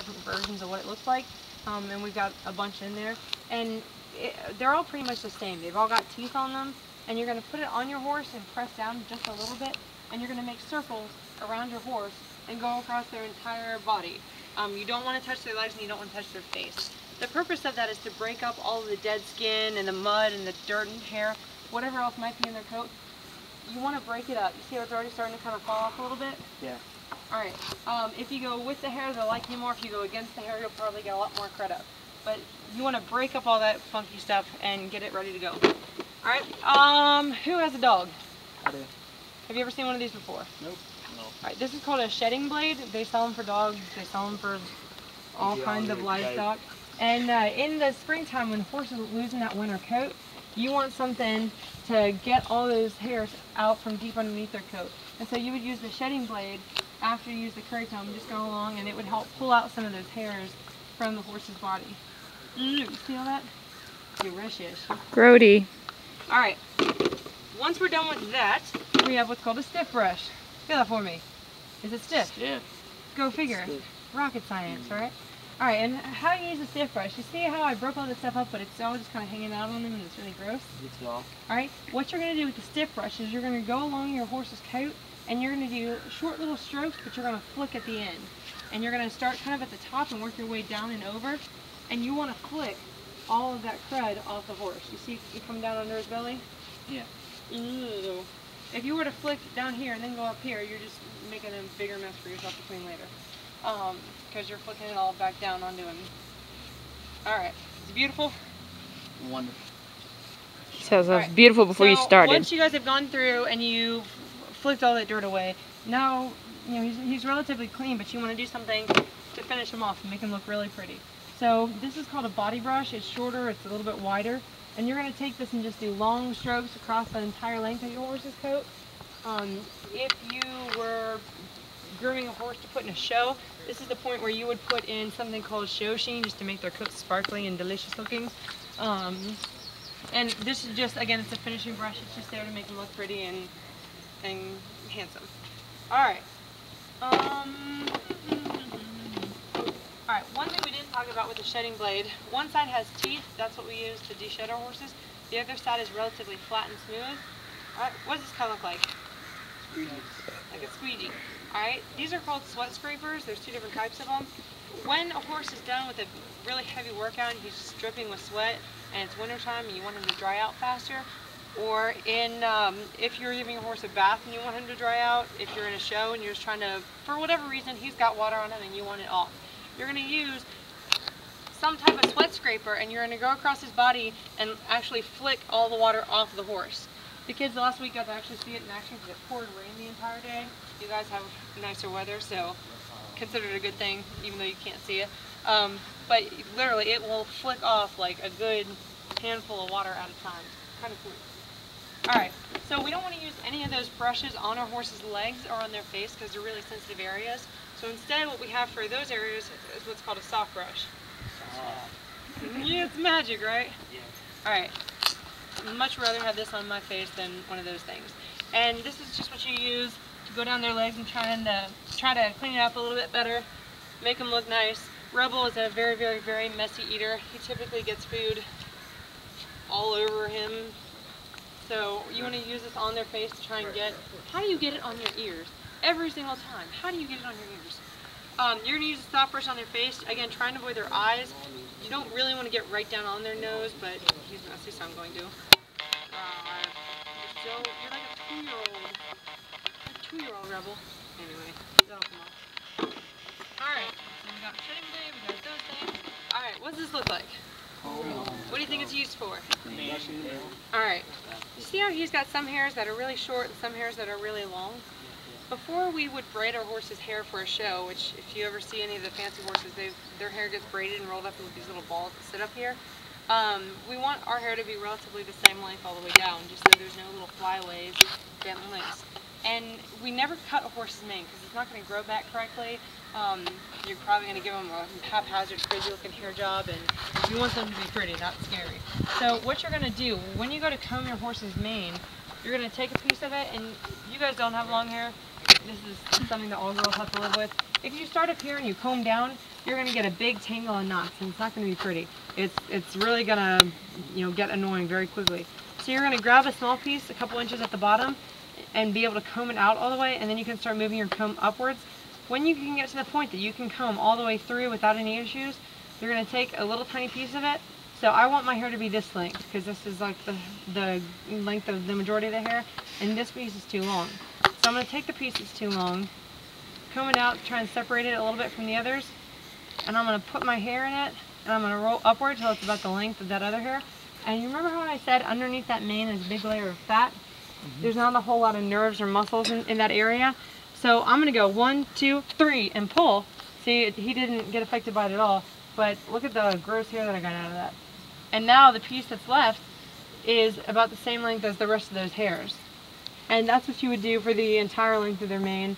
different versions of what it looks like, and we've got a bunch in there. And they're all pretty much the same. They've all got teeth on them, and you're going to put it on your horse and press down just a little bit, and you're going to make circles around your horse and go across their entire body. You don't want to touch their legs and you don't want to touch their face. The purpose of that is to break up all of the dead skin and the mud and the dirt and hair, whatever else might be in their coat. You want to break it up. You see how it's already starting to kind of fall off a little bit? Yeah. Alright, if you go with the hair, they'll like you more. If you go against the hair, you'll probably get a lot more crud up. But you want to break up all that funky stuff and get it ready to go. Alright, who has a dog? I do. Have you ever seen one of these before? Nope. No. Alright, this is called a shedding blade. They sell them for dogs, they sell them for all kinds of livestock. And in the springtime when horses are losing that winter coat, you want something to get all those hairs out from deep underneath their coat. And so you would use the shedding blade after you use the curry comb, just go along, and it would help pull out some of those hairs from the horse's body. You see all that? Delicious. Grody. Alright, once we're done with that, we have what's called a stiff brush. Feel that for me. Is it stiff? Yeah. Go figure. Stiff. Rocket science, right? Alright, and how do you use a stiff brush? You see how I broke all this stuff up, but it's all just kind of hanging out on them and it's really gross? It's off. Alright, what you're going to do with the stiff brush is you're going to go along your horse's coat and you're going to do short little strokes, but you're going to flick at the end. And you're going to start kind of at the top and work your way down and over. And you want to flick all of that crud off the horse. You see it come down under his belly? Yeah. Ew. If you were to flick down here and then go up here, you're just making a bigger mess for yourself to clean later. Because you're flicking it all back down onto him. Alright, is it beautiful? Wonderful. He says it was beautiful before you started. Once you guys have gone through and you've flicked all that dirt away, now you know he's relatively clean, but you want to do something to finish him off and make him look really pretty. So this is called a body brush. It's shorter, it's a little bit wider, and you're going to take this and just do long strokes across the entire length of your horse's coat. If you were grooming a horse to put in a show, this is the point where you would put in something called show sheen just to make their coats sparkly and delicious looking. And this is just, again, it's a finishing brush. It's just there to make them look pretty and handsome. Alright. Alright, one thing we didn't talk about with the shedding blade, one side has teeth, that's what we use to de-shed our horses. The other side is relatively flat and smooth. Alright, what does this kind of look like? Squeegee. Like a squeegee. Alright, these are called sweat scrapers. There's two different types of them. When a horse is done with a really heavy workout and he's just dripping with sweat and it's wintertime and you want him to dry out faster, or if you're giving your horse a bath and you want him to dry out, if you're in a show and you're just trying to, for whatever reason, he's got water on him and you want it off, you're going to use some type of sweat scraper and you're going to go across his body and actually flick all the water off the horse. The kids last week got to actually see it in action because it poured rain the entire day. You guys have nicer weather, so consider it a good thing, even though you can't see it. But literally, it will flick off like a good handful of water at a time. Kind of cool. Alright, so we don't want to use any of those brushes on our horse's legs or on their face because they're really sensitive areas. So instead, what we have for those areas is what's called a soft brush. Yeah, it's magic, right? Yeah. Alright. I'd much rather have this on my face than one of those things. And this is just what you use to go down their legs and try to clean it up a little bit better, make them look nice. Rebel is a very, very, very messy eater. He typically gets food all over him. So you want to use this on their face to try and get, how do you get it on your ears? Every single time. How do you get it on your ears? You're going to use a soft brush on their face. Again, trying to avoid their eyes. You don't really want to get right down on their nose, but he's messy, so I'm going to. You're like a 2-year-old. A 2-year-old Rebel. Anyway, that'll come off. Alright, so we got shedding blade, we got those things. Alright, what does this look like? What do you think it's used for? Alright, you see how he's got some hairs that are really short and some hairs that are really long? Before we would braid our horse's hair for a show, which if you ever see any of the fancy horses, their hair gets braided and rolled up into these little balls that sit up here. We want our hair to be relatively the same length all the way down, just so there's no little flyaways, bent links. And we never cut a horse's mane because it's not going to grow back correctly. You're probably going to give them a haphazard, crazy looking hair job, and you want them to be pretty, not scary. So what you're going to do, when you go to comb your horse's mane, you're going to take a piece of it, and you guys don't have long hair, This is something that all girls have to live with. If you start up here and you comb down, you're going to get a big tangle of knots, and it's not going to be pretty. It's really going to, you know, get annoying very quickly. So you're going to grab a small piece, a couple inches at the bottom, and be able to comb it out all the way, and then you can start moving your comb upwards. When you can get to the point that you can comb all the way through without any issues, you're going to take a little tiny piece of it. So I want my hair to be this length, because this is like the length of the majority of the hair, and this piece is too long. So I'm going to take the piece that's too long, comb it out, try and separate it a little bit from the others, and I'm going to put my hair in it, and I'm going to roll upward till it's about the length of that other hair. And you remember how I said underneath that mane is a big layer of fat? There's not a whole lot of nerves or muscles in that area. So I'm going to go 1, 2, 3 and pull. See, he didn't get affected by it at all, but look at the gross hair that I got out of that. And now the piece that's left is about the same length as the rest of those hairs. And that's what you would do for the entire length of their mane.